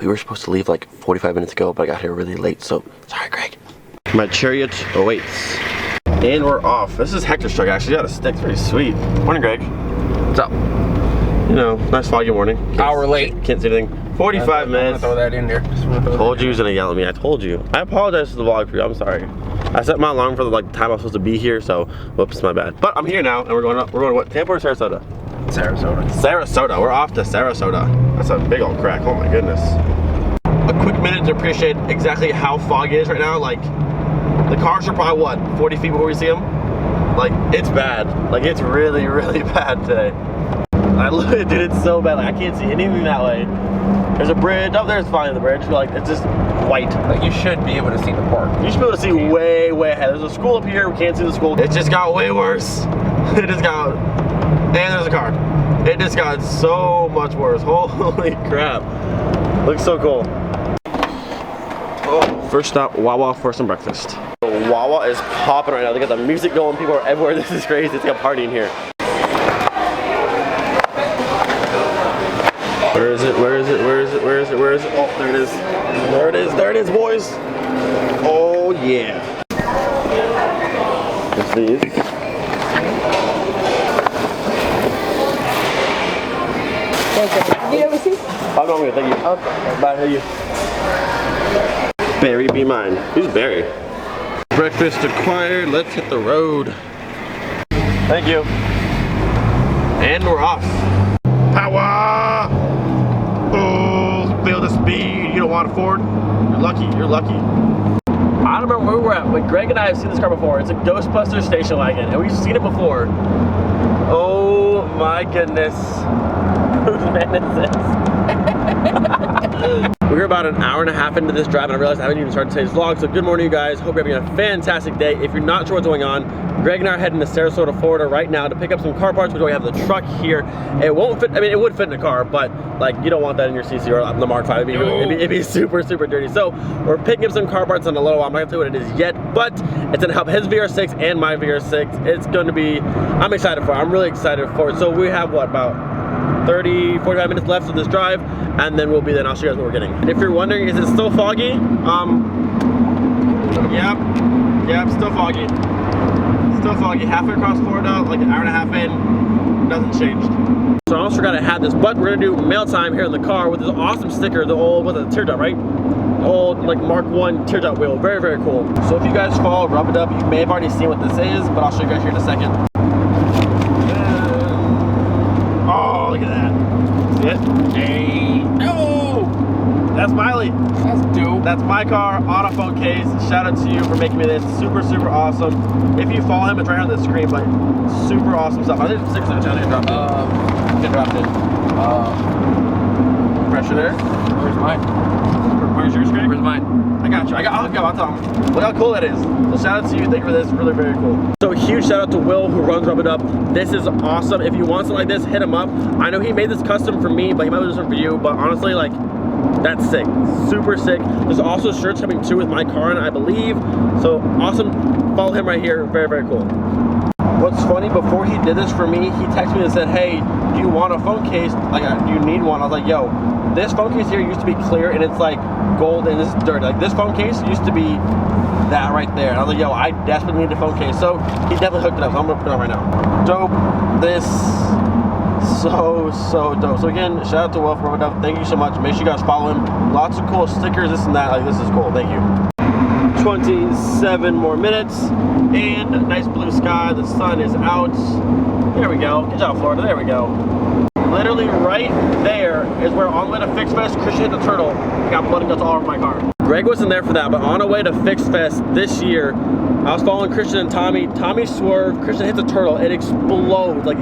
were supposed to leave like 45 minutes ago, but I got here really late, so sorry, Greg. My chariot awaits. And we're off. This is Hector's truck, actually. Got a stick, very sweet. Morning, Greg. What's up? You know, nice foggy morning. Hour late. Can't see anything. 45 minutes. I'm gonna throw that in there. Told you he was gonna yell at me. I told you. I apologize for the vlog for you. I'm sorry. I set my alarm for the time I was supposed to be here, so whoops, my bad. But I'm here now, and we're going to what? Tampa or Sarasota? Sarasota. Sarasota. We're off to Sarasota. That's a big old crack. Oh my goodness. A quick minute to appreciate exactly how foggy it is right now. Like, the cars are probably what, 40 feet before we see them? Like, it's bad. Like, it's really, really bad today. I literally did it so bad. Like, I can't see anything that way. There's a bridge. Oh, there's finally the bridge. Like, it's just white. Like, you should be able to see the park. You should be able to see way, way ahead. There's a school up here. We can't see the school. It just got way worse. It just got... And there's a car. It just got so much worse. Holy crap. Looks so cool. Oh, first stop, Wawa for some breakfast. Wawa is popping right now. They got the music going. People are everywhere. This is crazy. It's like a party in here. Where is it? Where is it? Where is it? Where is it? Where is it? Oh, there it is. There it is. There it is, boys. Oh, yeah. Just these. Thank you. Do you have a seat? I'll go with you. Thank you. Okay. Bye. Thank you. Barry, be mine. Who's Barry? Breakfast acquired. Let's hit the road. Thank you. And we're off. Power! Oh, feel the speed. You don't want to Ford? You're lucky. You're lucky. I don't remember where we were at, but Greg and I have seen this car before. It's a Ghostbusters station wagon, and we've seen it before. Oh my goodness. Whose man is this? We're about an hour and a half into this drive, and I realized I haven't even started today's vlog. So good morning, you guys. Hope you're having a fantastic day. If you're not sure what's going on, Greg and I are heading to Sarasota, Florida right now to pick up some car parts. We have the truck here. It won't fit, I mean, it would fit in a car, but like, you don't want that in your CC or on the Mark 5. It'd be super, super dirty. So we're picking up some car parts in a little while. I'm not gonna tell you what it is yet, but it's gonna help his VR6 and my VR6. It's gonna be, I'm excited for it. I'm really excited for it. So we have what, about 30, 45 minutes left of this drive, and then we'll be there and I'll show you guys what we're getting. And if you're wondering, is it still foggy? Yep, still foggy. Still foggy. Halfway across Florida, like an hour and a half in, nothing changed. So I almost forgot I had this, but we're gonna do mail time here in the car with this awesome sticker, the old, what's it, teardrop, right? The old, like, Mark 1 teardrop wheel. Very, very cool. So if you guys follow Rub It Up, you may have already seen what this is, but I'll show you guys here in a second. Oh, look at that. See it? Hey. No! That's Miley. That's dope. That's my car on a phone case. Shout out to you for making me this. Super, super awesome. If you follow him, it's right on the screen, but super awesome stuff. I think it's 6 inch. I think it dropped it. It dropped it. Pressure there. Where's mine? Where's yours, Greg? Where's mine? I got you. I'll tell him. Look how cool that is. So shout out to you. Thank you for this. Really, very cool. So huge shout out to Will who runs Rub It Up. This is awesome. If you want something like this, hit him up. I know he made this custom for me, but he might do this one for you. But honestly, like, that's sick. Super sick. There's also shirts coming too with my car on it, I believe. So awesome. Follow him right here. Very, very cool. What's funny, before he did this for me, he texted me and said, hey, do you want a phone case? Like, do you need one? I was like, yo, this phone case here used to be clear and it's like gold and this is dirt. Like, this phone case used to be that right there. And I was like, yo, I desperately need a phone case. So he definitely hooked it up. So I'm gonna put it on right now. Dope. This, so dope. So again, shout out to Will for Rub It Up. Thank you so much. Make sure you guys follow him. Lots of cool stickers, this and that. Like, this is cool. Thank you. 27 more minutes and a nice blue sky. The sun is out. There we go. Good job, Florida. There we go. Literally right there is where on the way to Fix Fest, Christian hit the turtle. I got blood and guts all over my car. Greg wasn't there for that, but on our way to Fix Fest this year, I was following Christian and Tommy. Tommy swerved, Christian hits a turtle. It explodes, like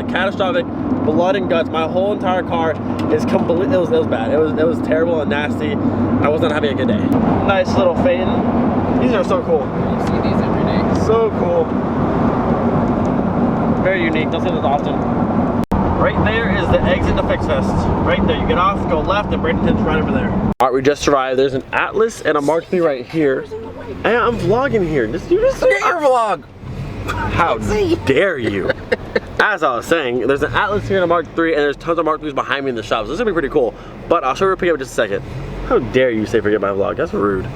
catastrophic blood and guts. My whole entire car is completely, it was bad. It was terrible and nasty. I was not having a good day. Nice little Phaeton. These are so cool. You see these every day. So cool. Very unique. Don't see this often. Right there is the exit to Fix Fest. Right there. You get off, go left, and Bradenton's right over there. All right, we just arrived. There's an Atlas and a Mark III right here. And I'm vlogging here. You just look at your vlog. How dare you? As I was saying, there's an Atlas here in a Mark III, and there's tons of Mark IIIs behind me in the shop, so this is gonna be pretty cool. But I'll show you a pickup in just a second. How dare you say forget my vlog? That's rude.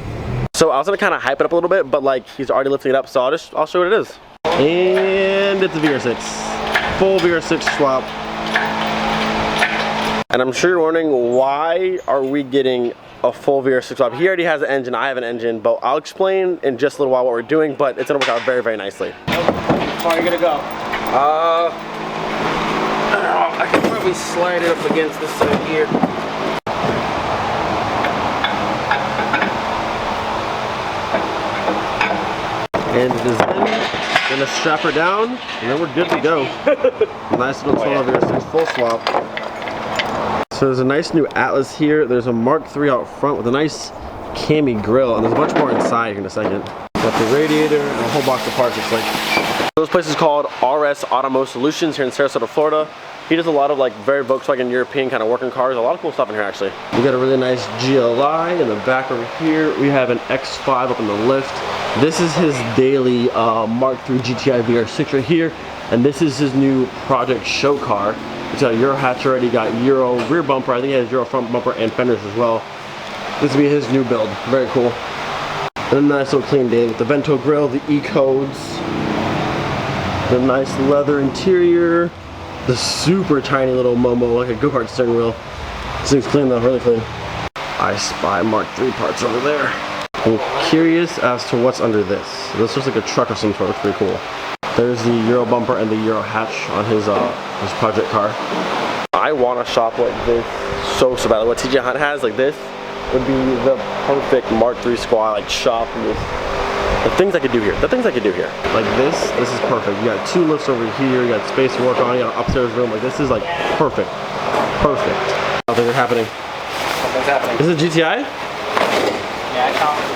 So I was gonna kind of hype it up a little bit, but like he's already lifting it up, so I'll show you what it is. And it's a VR6, full VR6 swap. And I'm sure you're wondering, why are we getting a full VR6 swap? He already has an engine, I have an engine, but I'll explain in just a little while what we're doing, but it's gonna work out very, very nicely. How far are you gonna go? I don't know, I could probably slide it up against this side here. And it is in. Gonna strap her down, and then we're good to go. Nice little 12 VR6 full swap. So there's a nice new Atlas here. There's a Mark III out front with a nice cami grill, and there's a bunch more inside here in a second. Got the radiator and a whole box of parts, looks like. This place is called RS Automo Solutions here in Sarasota, Florida. He does a lot of like very Volkswagen European kind of working cars. A lot of cool stuff in here actually. We got a really nice GLI in the back over here. We have an X5 up in the lift. This is his daily Mark III GTI VR6 right here. And this is his new project show car. It's got Euro hatch already, got Euro rear bumper. I think he has Euro front bumper and fenders as well. This will be his new build. Very cool. And a nice little clean day with the Vento grill, the E-codes, the nice leather interior, the super tiny little Momo, like a go-kart steering wheel. This thing's clean though, really clean. I spy Mark III parts over there. I'm curious as to what's under this. This looks like a truck of some sort. It's pretty cool. There's the Euro bumper and the Euro hatch on his project car. I want a shop like this so bad. What TJ Hunt has, like this, would be the perfect Mark III squad like shop. The things I could do here. The things I could do here. Like this is perfect. You got 2 lifts over here. You got space to work on. You got an upstairs room. Like this is like perfect. Perfect. Nothing is happening. Something's happening. Is it GTI? Yeah, I counted.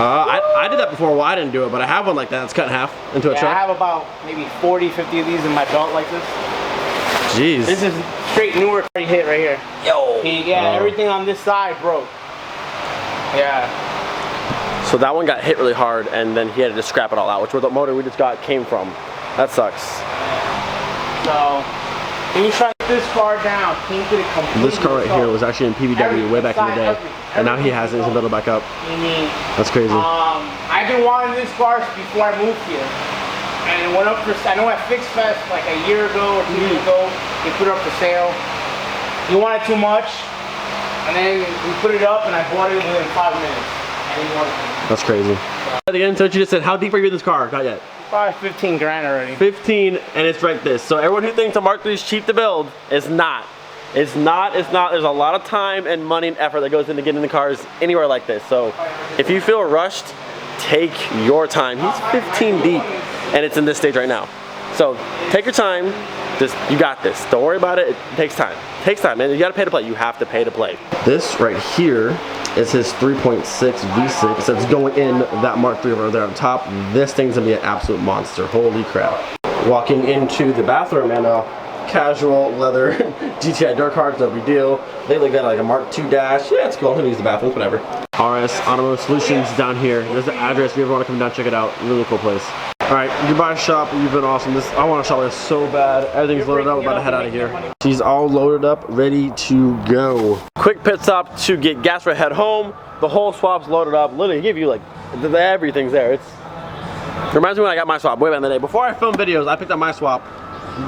I did that before. Well, I didn't do it, but I have one like that. It's cut in half into a truck. I have about maybe 40, 50 of these in my belt like this. Jeez. This is straight Newark hit right here. Yo. Everything on this side broke. Yeah. So that one got hit really hard, and then he had to just scrap it all out, which where the motor we just got came from. That sucks. So he was trying to get this car down. He did it completely. This car right here was actually in PVW way back in the day, and now he has it. He's built it back up. That's crazy. I've been wanting this car before I moved here, and it went up for. I know at Fix Fest like a year ago or 2 years ago, they put it up for sale. He wanted too much, and then we put it up, and I bought it within 5 minutes. That's crazy. Again, so what you just said, how deep are you in this car? Not yet. Probably 15 grand already. 15, and it's like this. So everyone who thinks a Mark III is cheap to build is not. It's not. There's a lot of time and money and effort that goes into getting the cars anywhere like this. So if you feel rushed, take your time. He's 15 deep, and it's in this stage right now. So take your time. You got this. Don't worry about it. It takes time. It takes time, man. You gotta pay to play. You have to pay to play. This right here is his 3.6 V6 that's going in that Mark III over there on top. This thing's gonna be an absolute monster. Holy crap. Walking into the bathroom, and casual leather GTI door cards, no big deal. They look at like a Mark II dash. Yeah, it's cool. I'm gonna use the bathrooms, whatever. RS Automo Solutions down here. There's the address if you ever want to come down, check it out. Really cool place. Alright, goodbye shop. You've been awesome. I want to shop this so bad. Everything's loaded up. We're about to head out of here. She's all loaded up, ready to go. Quick pit stop to get gas for head home. The whole swap's loaded up. Literally give you like everything's there. It reminds me when I got my swap way back in the day. Before I filmed videos, I picked up my swap.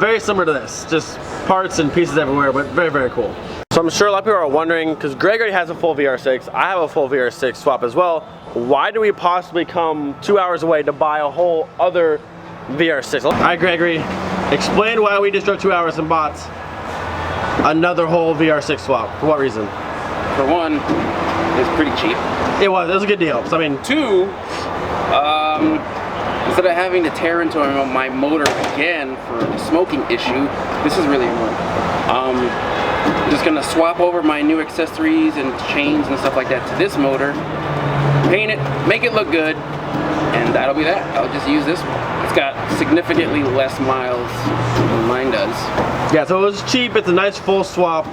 Very similar to this. Just parts and pieces everywhere, but very, very cool. So I'm sure a lot of people are wondering, because Greg already has a full VR6, I have a full VR6 swap as well. Why do we possibly come 2 hours away to buy a whole other VR6? All right, Gregory, explain why we just drove 2 hours and bought another whole VR6 swap. For what reason? For one, it's pretty cheap. It was a good deal. So, I mean, 2, instead of having to tear into my motor again for a smoking issue, this is really good. I'm just gonna swap over my new accessories and chains and stuff like that to this motor, paint it, make it look good, and that'll be that. I'll just use this one. It's got significantly less miles than mine does. Yeah, so it was cheap. It's a nice full swap.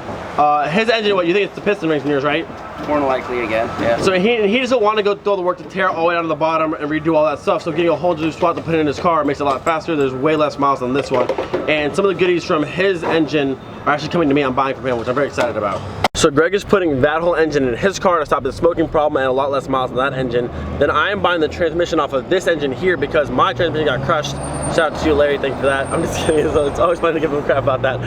His engine, what you think it's the piston rings in yours, right? More than likely again, yeah. So he doesn't want to go through all the work to tear all the way down to the bottom and redo all that stuff. So getting a whole new spot to put in his car makes it a lot faster. There's way less miles on this one. And some of the goodies from his engine are actually coming to me. I'm buying from him, which I'm very excited about. So Greg is putting that whole engine in his car to stop the smoking problem and a lot less miles on that engine. Then I am buying the transmission off of this engine here because my transmission got crushed. Shout out to you, Larry, thank you for that. I'm just kidding, it's always fun to give him crap about that.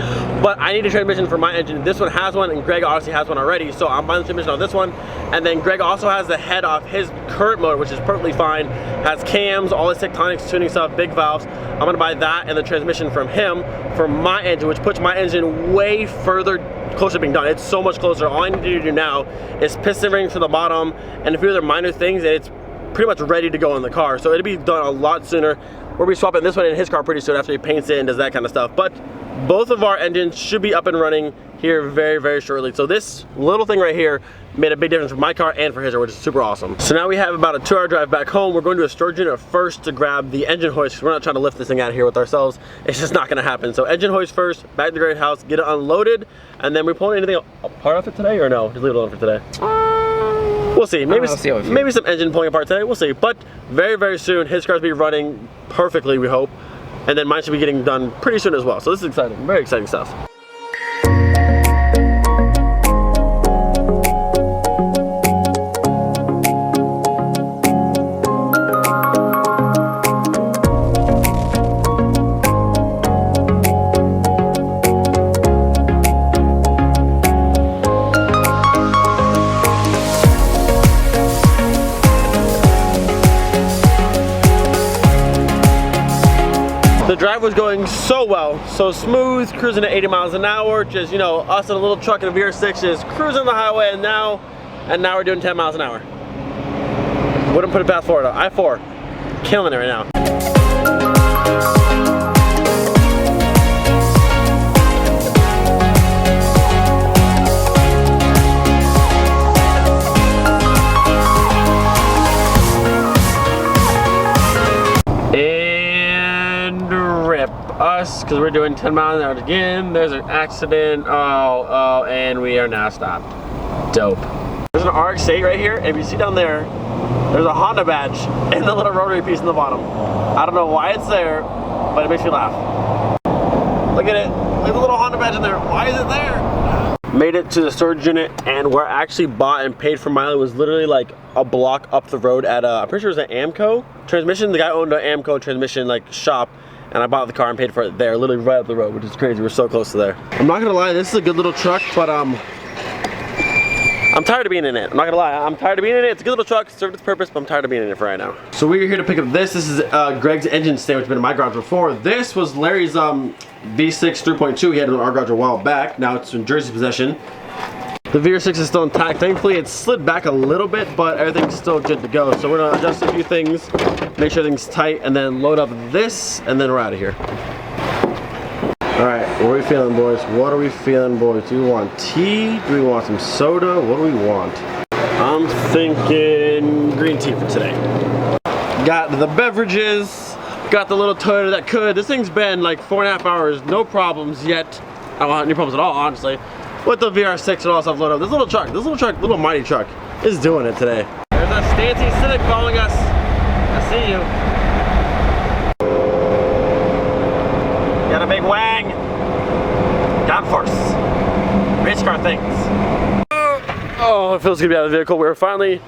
But I need a transmission for my engine. This one has one and Greg obviously has one already. So I'm buying the transmission on this one. And then Greg also has the head off his current motor, which is perfectly fine. Has cams, all his tectonics, tuning stuff, big valves. I'm gonna buy that and the transmission from him for my engine, which puts my engine way further closer to being done. It's so much closer. All I need to do now is piston rings to the bottom and a few other minor things, and it's pretty much ready to go in the car. So it'll be done a lot sooner. We'll be swapping this one in his car pretty soon after he paints it and does that kind of stuff. But both of our engines should be up and running here very, very shortly. So this little thing right here made a big difference for my car and for his, which is super awesome. So now we have about a 2-hour drive back home. We're going to a storage unit first to grab the engine hoist. We're not trying to lift this thing out of here with ourselves. It's just not gonna happen. So engine hoist first, back to the Great House, get it unloaded, and then we pull anything apart off it today or no? Just leave it alone for today. We'll see. Maybe some engine pulling apart today. We'll see. But very, very soon, his car's be running perfectly, we hope. And then mine should be getting done pretty soon as well. So this is exciting. Very exciting stuff. The drive was going so well, so smooth, cruising at 80 miles an hour, just, you know, us in a little truck in a VR6 just cruising the highway, and now we're doing 10 miles an hour. Wouldn't put it past Florida. I-4, killing it right now. Us, because we're doing 10 miles an hour again. There's an accident. Oh, and we are now stopped. Dope. There's an RX-8 right here, and if you see down there, there's a Honda badge and the little rotary piece in the bottom. I don't know why it's there, but it makes me laugh. Look at it. Look at the little Honda badge in there. Why is it there? Made it to the storage unit, and where I actually bought and paid for mine was literally like a block up the road at I'm pretty sure it was an Amco transmission. The guy owned an Amco transmission like shop, and I bought the car and paid for it there, literally right up the road, which is crazy. We're so close to there. I'm not gonna lie, this is a good little truck, but I'm tired of being in it. I'm not gonna lie, I'm tired of being in it. It's a good little truck, served its purpose, but I'm tired of being in it for right now. So we're here to pick up this. This is Greg's engine stand, which has been in my garage before. This was Larry's V6 3.2. He had it in our garage a while back. Now it's in Jersey's possession. The VR6 is still intact. Thankfully, it's slid back a little bit, but everything's still good to go. So we're gonna adjust a few things, make sure everything's tight, and then load up this, and then we're out of here. All right, what are we feeling, boys? What are we feeling, boys? Do we want tea? Do we want some soda? What do we want? I'm thinking green tea for today. Got the beverages, got the little Toyota that could. This thing's been like 4.5 hours, no problems yet. I don't have any problems at all, honestly. With the VR6 and all that stuff loaded up. This little mighty truck is doing it today. There's a Stancy Civic following us. I see you. Got a big wang. God force. Race car things. Oh, it feels good to be out of the vehicle. We're finally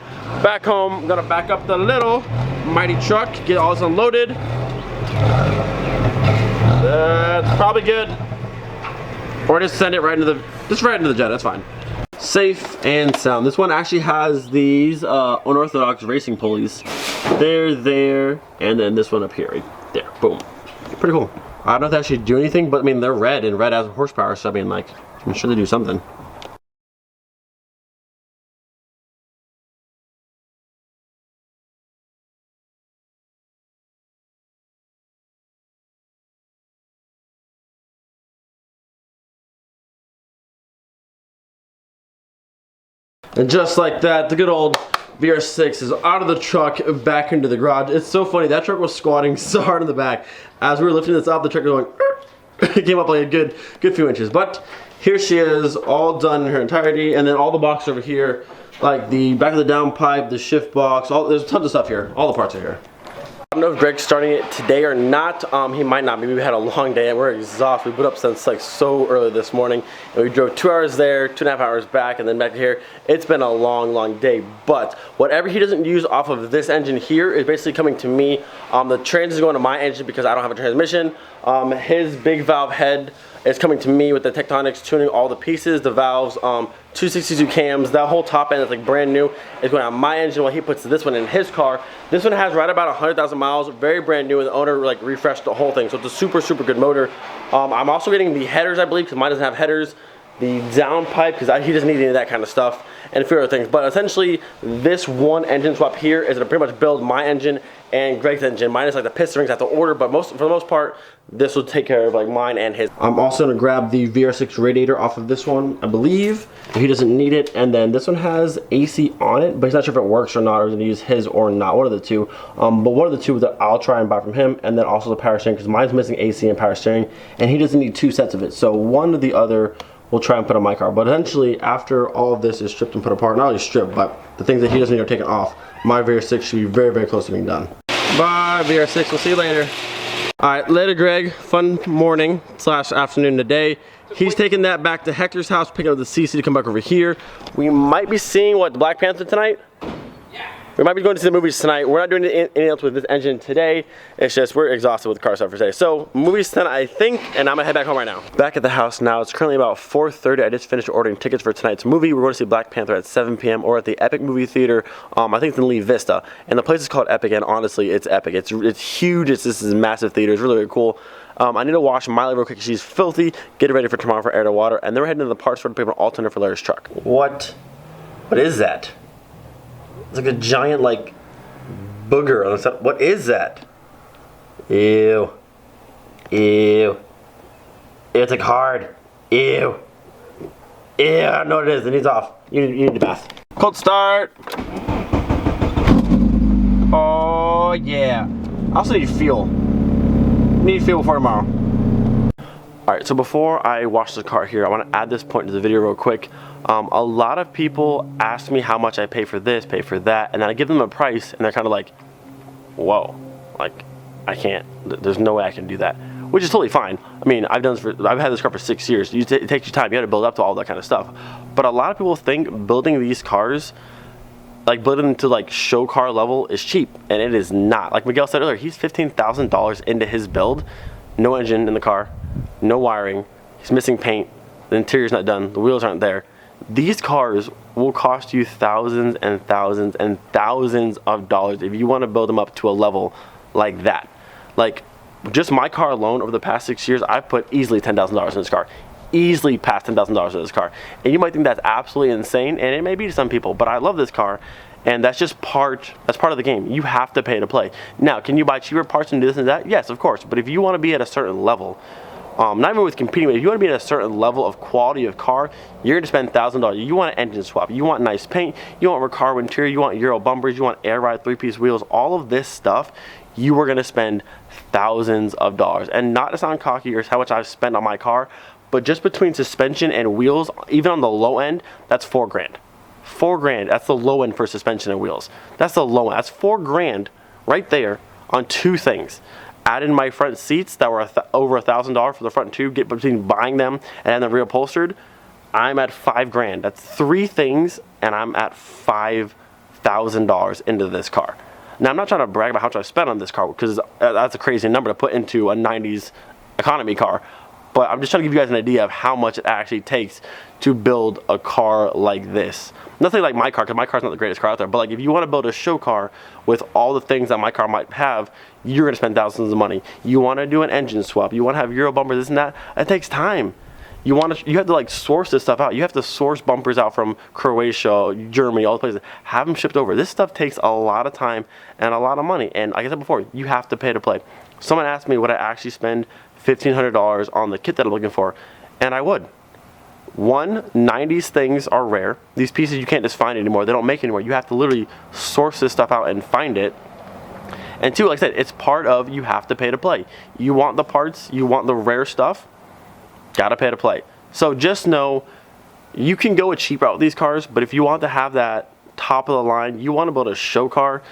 back home. I'm gonna back up the little mighty truck, get all this unloaded. That's probably good. Or just send it right into the jet, that's fine. Safe and sound. This one actually has these unorthodox racing pulleys. There, and then this one up here, right there, boom. Pretty cool. I don't know if they actually do anything, but I mean, they're red, and red has horsepower, so I mean, like, I'm sure they do something. And just like that, the good old VR6 is out of the truck, back into the garage. It's so funny, that truck was squatting so hard in the back. As we were lifting this up, the truck was going, it came up like a good few inches. But here she is, all done in her entirety, and then all the boxes over here, like the back of the downpipe, the shift box, there's tons of stuff here. All the parts are here. I don't know if Greg's starting it today or not. He might not. Maybe we had a long day and we're exhausted. We put up since like so early this morning, and we drove 2 hours there, 2.5 hours back, and then back here. It's been a long day. But whatever he doesn't use off of this engine here is basically coming to me. The trans is going to my engine because I don't have a transmission. His big valve head is coming to me with the Tectonics tuning all the pieces, the valves, 262 cams, that whole top end is like brand new. It's going on my engine while he puts this one in his car. This one has right about 100,000 miles, very brand new, and the owner like refreshed the whole thing. So it's a super good motor. I'm also getting the headers, I believe, because mine doesn't have headers. The downpipe, because he doesn't need any of that kind of stuff, and a few other things. But essentially, this one engine swap here is going to pretty much build my engine and Greg's engine. Mine is like the piston rings I have to order, but for the most part, this will take care of like mine and his. I'm also going to grab the VR6 radiator off of this one, I believe, if he doesn't need it. And then this one has AC on it, but he's not sure if it works or not, or going to use his or not, one of the two. But one of the two that I'll try and buy from him, and then also the power steering, because mine's missing AC and power steering, and he doesn't need 2 sets of it. So one or the other we'll try and put on my car. But eventually, after all of this is stripped and put apart, not only stripped, but the things that he doesn't need are taken off, my VR6 should be very close to being done. Bye, VR6. We'll see you later. All right, later, Greg. Fun morning / afternoon today. He's taking that back to Hector's house, picking up the CC to come back over here. We might be seeing, what, the Black Panther tonight? We might be going to see the movies tonight. We're not doing anything else with this engine today. It's just we're exhausted with car stuff for today. So movies tonight, I think, and I'm gonna head back home right now. Back at the house now. It's currently about 4:30. I just finished ordering tickets for tonight's movie. We're going to see Black Panther at 7 p.m. or at the Epic Movie Theater. I think it's in Lee Vista, and the place is called Epic. And honestly, it's epic. It's huge. This is a massive theater. It's really cool. I need to wash Miley real quick. She's filthy. Get her ready for tomorrow for air to water, and then we're heading to the parts store to pick up an alternator for Larry's truck. What is that? It's like a giant booger on the side. What is that? Ew. It's like hard. Ew. I know what it is. It needs off. You need a bath. Cold start. Oh yeah. I also need fuel. Need fuel before tomorrow. Alright, so before I wash the car here, I want to add this point to the video real quick. A lot of people ask me how much I pay for this, pay for that, and then I give them a price, and they're kind of like, whoa, like, I can't, there's no way I can do that, which is totally fine. I mean, I've had this car for 6 years. It takes you time. You got to build up to all that kind of stuff. But a lot of people think building these cars, like building them to like show car level, is cheap, and it is not. Like Miguel said earlier, he's $15,000 into his build. No engine in the car, no wiring. He's missing paint. The interior's not done. The wheels aren't there. These cars will cost you thousands and thousands and thousands of dollars if you want to build them up to a level like that. Like, just my car alone over the past 6 years, I've put easily $10,000 in this car. Easily past $10,000 in this car. And you might think that's absolutely insane, and it may be to some people, but I love this car, and that's just part of the game. You have to pay to play. Now, can you buy cheaper parts and do this and that? Yes, of course. But if you want to be at a certain level, not even with competing, but if you want to be at a certain level of quality of car, you're going to spend $1,000. You want an engine swap, you want nice paint, you want Recaro interior, you want Euro bumpers, you want air ride 3-piece wheels, all of this stuff, you are going to spend thousands of dollars. And not to sound cocky or how much I've spent on my car, but just between suspension and wheels, even on the low end, that's $4 grand. $4 grand, that's the low end for suspension and wheels. That's the low end. That's $4 grand right there on 2 things. Add in my front seats that were over $1,000 for the front 2, get between buying them and then reupholstered, I'm at $5 grand. That's 3 things, and I'm at $5,000 into this car. Now, I'm not trying to brag about how much I spent on this car, because that's a crazy number to put into a 90s economy car. But I'm just trying to give you guys an idea of how much it actually takes to build a car like this. Nothing like my car, because my car's not the greatest car out there, but like if you want to build a show car with all the things that my car might have, you're going to spend thousands of money. You want to do an engine swap, you want to have Euro bumpers, this and that, it takes time. You have to like source this stuff out. You have to source bumpers out from Croatia, Germany, all the places, have them shipped over. This stuff takes a lot of time and a lot of money, and like I said before, you have to pay to play. Someone asked me would I actually spend $1,500 on the kit that I'm looking for, and I would. 90s things are rare. These pieces you can't just find anymore. They don't make anymore. You have to literally source this stuff out and find it. And two, like I said, it's part of, you have to pay to play. You want the parts, you want the rare stuff, gotta pay to play. So just know, you can go a cheap route with these cars, but if you want to have that top of the line, you want to build a show car,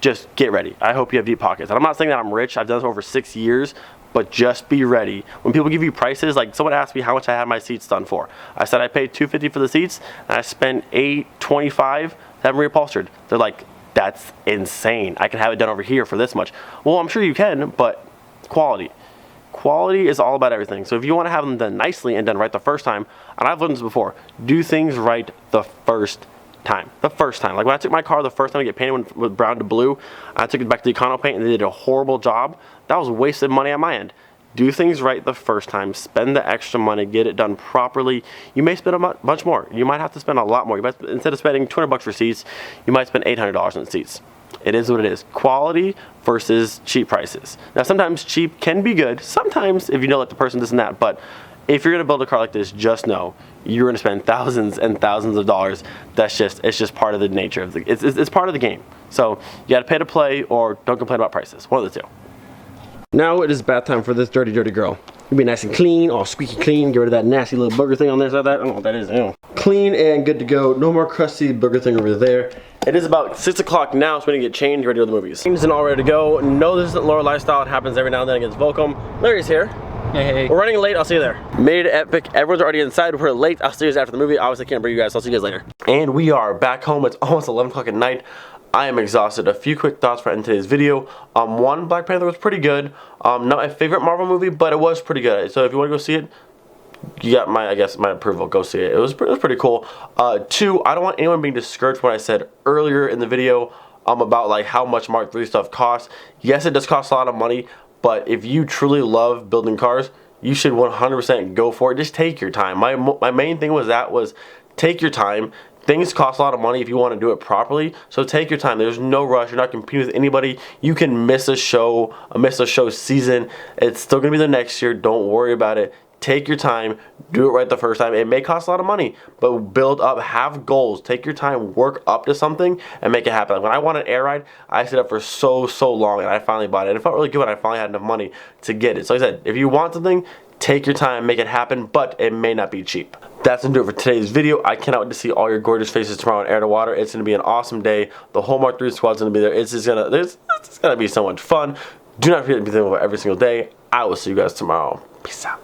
just get ready. I hope you have deep pockets. And I'm not saying that I'm rich, I've done this for over 6 years, but just be ready. When people give you prices, like someone asked me how much I had my seats done for. I said I paid $250 for the seats, and I spent $825 to have them reupholstered. They're like, that's insane. I can have it done over here for this much. Well, I'm sure you can, but quality. Quality is all about everything. So if you want to have them done nicely and done right the first time, and I've learned this before, do things right the first time. The first time. Like when I took my car the first time to get painted with brown to blue, I took it back to the Econo Paint and they did a horrible job. That was wasted money on my end. Do things right the first time. Spend the extra money. Get it done properly. You may spend a bunch more. You might have to spend a lot more. You might, instead of spending $200 for seats, you might spend $800 on seats. It is what it is. Quality versus cheap prices. Now sometimes cheap can be good. Sometimes if you know like the person this and that, but if you're gonna build a car like this, just know you're gonna spend thousands and thousands of dollars. It's just part of the nature of it's part of the game. So you gotta pay to play or don't complain about prices. One of the two. Now it is bath time for this dirty girl. You'll be nice and clean, all squeaky clean. Get rid of that nasty little booger thing on there. Is that? I don't know what that is. Ew. Clean and good to go. No more crusty booger thing over there. It is about 6 o'clock now, so we need to get changed, ready to go to the movies. Changed and all ready to go. No, this isn't Laura Lifestyle. It happens every now and then against Volcom. Larry's here. Hey. We're running late. I'll see you there. Made it epic. Everyone's already inside. We're late. I'll see you guys after the movie. Obviously, can't bring you guys. So I'll see you guys later. And we are back home. It's almost 11 o'clock at night. I am exhausted. A few quick thoughts for end today's video. One, Black Panther was pretty good. Not my favorite Marvel movie, but it was pretty good. So if you want to go see it, you got my, I guess, my approval. Go see it. It was pretty cool. Two, I don't want anyone being discouraged from what I said earlier in the video about like how much Mark III stuff costs. Yes, it does cost a lot of money, but if you truly love building cars, you should 100% go for it. Just take your time. My main thing was take your time. Things cost a lot of money if you want to do it properly, so take your time. There's no rush. You're not competing with anybody. You can miss a show season. It's still going to be the next year. Don't worry about it. Take your time. Do it right the first time. It may cost a lot of money, but build up. Have goals. Take your time. Work up to something and make it happen. Like when I wanted an air ride, I stayed up for so long, and I finally bought it. And it felt really good when I finally had enough money to get it. So like I said, if you want something, take your time, make it happen, but it may not be cheap. That's gonna do it for today's video. I cannot wait to see all your gorgeous faces tomorrow on Air to Water. It's gonna be an awesome day. The whole Mark III squad's gonna be there. It's gonna be so much fun. Do not forget to be thankful for every single day. I will see you guys tomorrow. Peace out.